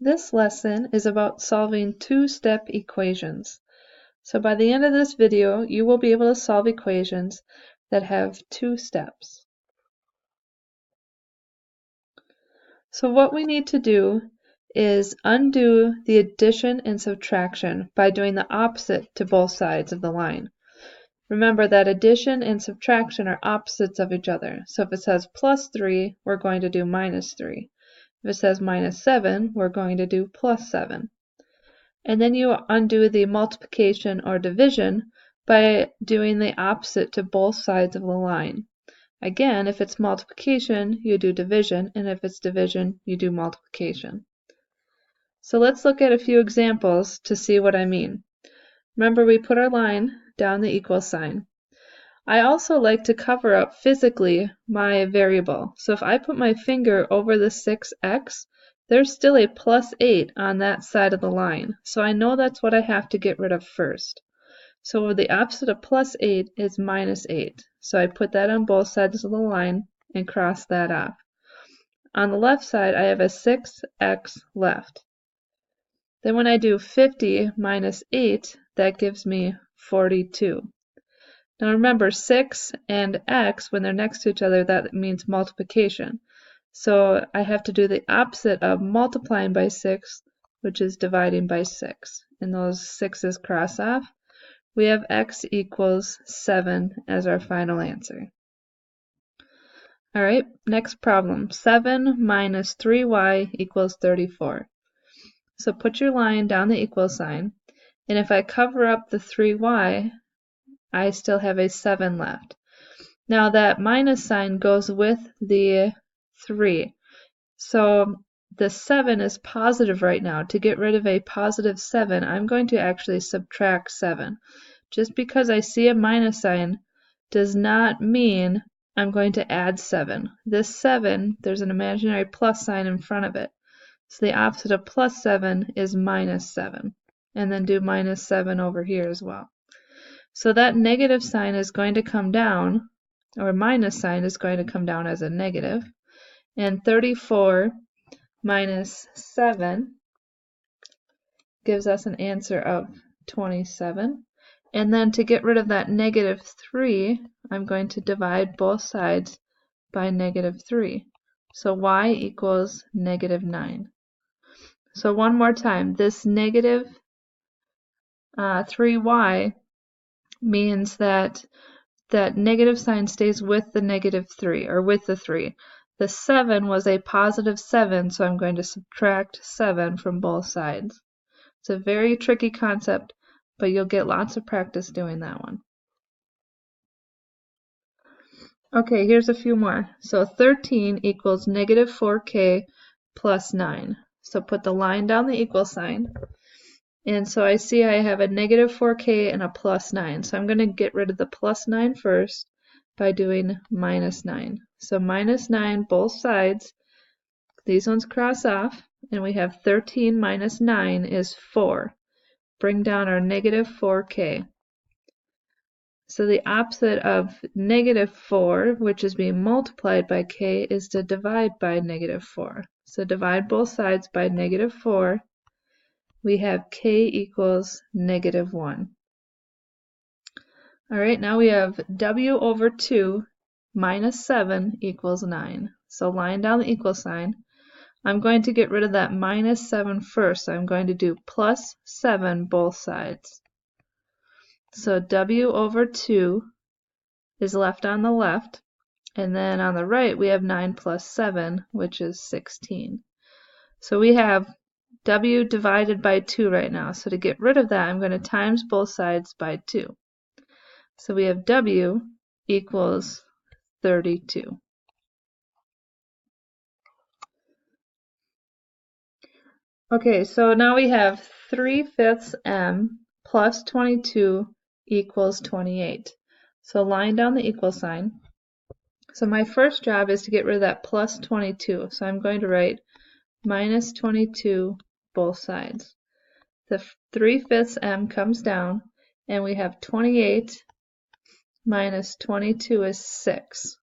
This lesson is about solving two-step equations. So by the end of this video, you will be able to solve equations that have two steps. So what we need to do is undo the addition and subtraction by doing the opposite to both sides of the line. Remember that addition and subtraction are opposites of each other. So if it says plus 3, we're going to do minus 3. If it says minus 7, we're going to do plus 7. And then you undo the multiplication or division by doing the opposite to both sides of the line. Again, if it's multiplication, you do division, and if it's division, you do multiplication. So let's look at a few examples to see what I mean. Remember, we put our line down the equal sign. I also like to cover up physically my variable. So if I put my finger over the 6x, there's still a plus 8 on that side of the line. So I know that's what I have to get rid of first. So the opposite of plus 8 is minus 8. So I put that on both sides of the line and cross that off. On the left side, I have a 6x left. Then when I do 50 minus 8, that gives me 42. Now remember, 6 and x, when they're next to each other, that means multiplication. So I have to do the opposite of multiplying by 6, which is dividing by 6. And those 6's cross off. We have x equals 7 as our final answer. Alright, next problem. 7 minus 3y equals 34. So put your line down the equal sign. And if I cover up the 3y, I still have a 7 left. Now that minus sign goes with the 3. So the 7 is positive right now. To get rid of a positive 7, I'm going to actually subtract 7. Just because I see a minus sign does not mean I'm going to add 7. This 7, there's an imaginary plus sign in front of it. So the opposite of plus 7 is minus 7. And then do minus 7 over here as well. So that negative sign is going to come down, or minus sign is going to come down as a negative. And 34 minus 7 gives us an answer of 27. And then to get rid of that negative 3, I'm going to divide both sides by negative 3. So y equals negative 9. So one more time, this negative 3y means that that negative sign stays with the negative 3, or with the 3. The 7 was a positive 7, so I'm going to subtract 7 from both sides. It's a very tricky concept, but you'll get lots of practice doing that one. Okay, here's a few more. So 13 equals negative 4k plus 9. So put the line down the equal sign. And so I see I have a negative 4k and a plus 9. So I'm going to get rid of the plus 9 first by doing minus 9. So minus 9 both sides. These ones cross off. And we have 13 minus 9 is 4. Bring down our negative 4k. So the opposite of negative 4, which is being multiplied by k, is to divide by negative 4. So divide both sides by negative 4. We have k equals negative 1. Alright, now we have w over 2 minus 7 equals 9. So line down the equal sign. I'm going to get rid of that minus 7 first. So I'm going to do plus 7 both sides. So w over 2 is left on the left. And then on the right, we have 9 plus 7, which is 16. So we have w divided by 2 right now. So to get rid of that, I'm going to times both sides by 2. So we have w equals 32. Okay, so now we have 3/5 m plus 22 equals 28. So line down the equal sign. So my first job is to get rid of that plus 22. So I'm going to write minus 22 both sides. The 3/5 m comes down, and we have 28 minus 22 is 6.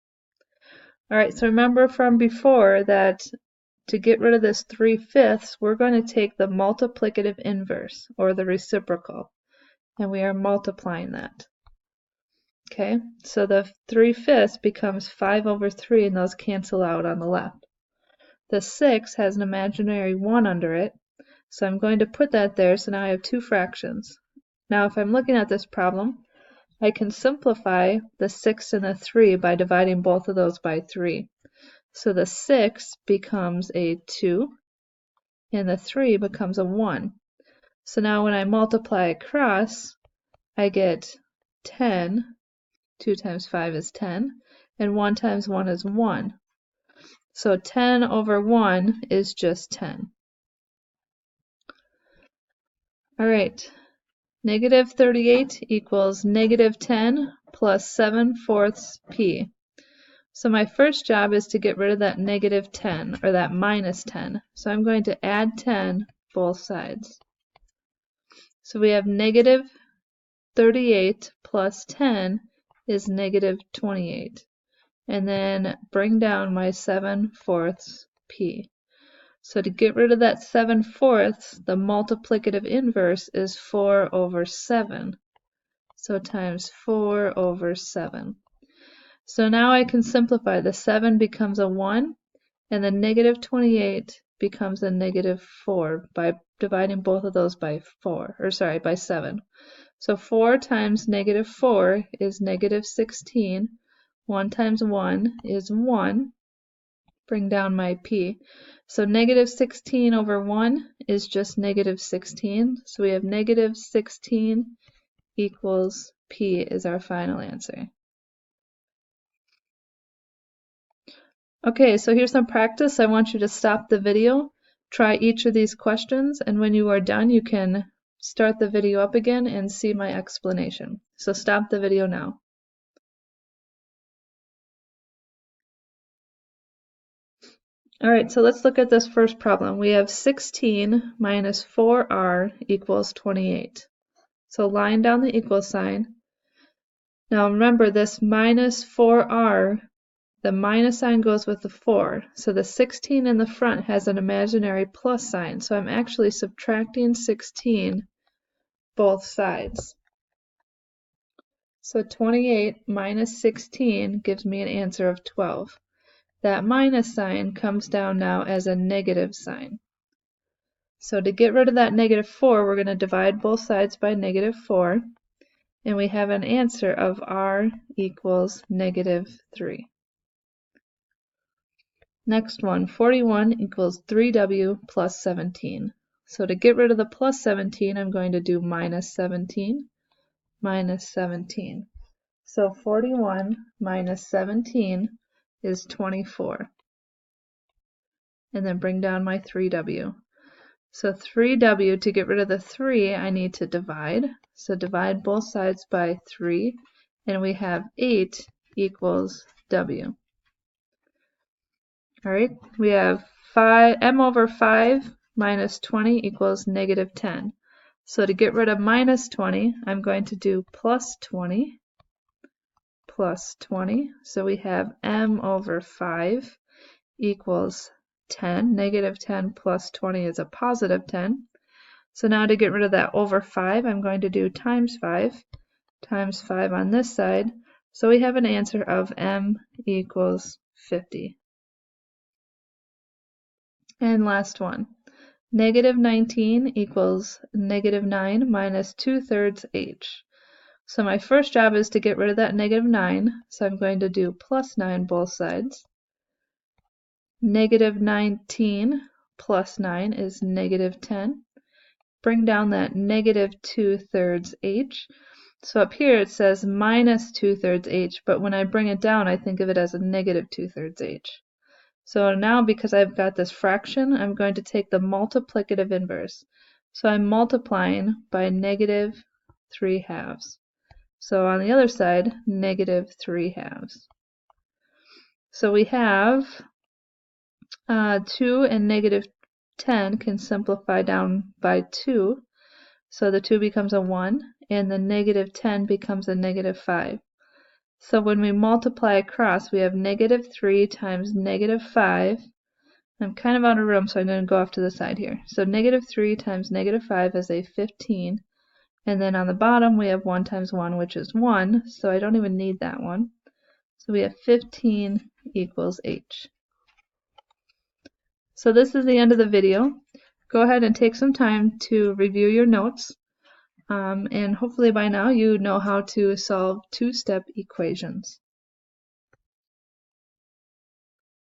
Alright, so remember from before that to get rid of this 3/5, we're going to take the multiplicative inverse, or the reciprocal, and we are multiplying that. Okay, so the 3/5 becomes 5/3, and those cancel out on the left. The 6 has an imaginary 1 under it, so I'm going to put that there, so now I have two fractions. Now if I'm looking at this problem, I can simplify the 6 and the 3 by dividing both of those by 3. So the 6 becomes a 2, and the 3 becomes a 1. So now when I multiply across, I get 10. 2 times 5 is 10, and 1 times 1 is 1. So 10/1 is just 10. All right, -38 equals -10 plus 7/4 p. So my first job is to get rid of that -10, or that -10. So I'm going to add 10 both sides. So we have -38 plus 10 is -28. And then bring down my 7/4 p. So to get rid of that 7/4, the multiplicative inverse is 4/7. So times 4/7. So now I can simplify. The 7 becomes a 1, and the -28 becomes a -4 by dividing both of those by 7. So 4 times -4 is -16. 1 times 1 is 1. Bring down my p. So -16/1 is just -16. So we have -16 equals p is our final answer. Okay, so here's some practice. I want you to stop the video, try each of these questions, and when you are done, you can start the video up again and see my explanation. So stop the video now. All right, so let's look at this first problem. We have 16 minus 4r equals 28. So line down the equal sign. Now remember, this minus 4r, the minus sign goes with the 4. So the 16 in the front has an imaginary plus sign. So I'm actually subtracting 16 both sides. So 28 minus 16 gives me an answer of 12. That minus sign comes down now as a negative sign. So to get rid of that -4, we're going to divide both sides by -4, and we have an answer of r equals -3. Next one, 41 equals 3w plus 17. So to get rid of the plus 17, I'm going to do minus 17, minus 17. So 41 minus 17 is 24. And then bring down my 3w. So 3w, to get rid of the 3, I need to divide. So divide both sides by 3, and we have 8 equals w. All right, we have m/5 minus 20 equals -10. So to get rid of minus 20, I'm going to do plus 20, plus 20. So we have m/5 equals 10. -10 plus 20 is a positive 10. So now to get rid of that over 5, I'm going to do times 5 on this side. So we have an answer of m equals 50. And last one, -19 equals -9 minus 2/3 h. So my first job is to get rid of that -9, so I'm going to do plus 9 both sides. -19 plus 9 is -10. Bring down that -2/3 h. So up here it says minus 2/3 h, but when I bring it down, I think of it as a -2/3 h. So now, because I've got this fraction, I'm going to take the multiplicative inverse. So I'm multiplying by -3/2. So on the other side, -3/2. So we have 2 and -10 can simplify down by 2. So the 2 becomes a 1, and the -10 becomes a -5. So when we multiply across, we have -3 times -5. I'm kind of out of room, so I'm going to go off to the side here. So negative 3 times negative 5 is a 15. And then on the bottom we have 1 times 1, which is 1, so I don't even need that one. So we have 15 equals h. So this is the end of the video. Go ahead and take some time to review your notes. And hopefully by now you know how to solve two-step equations.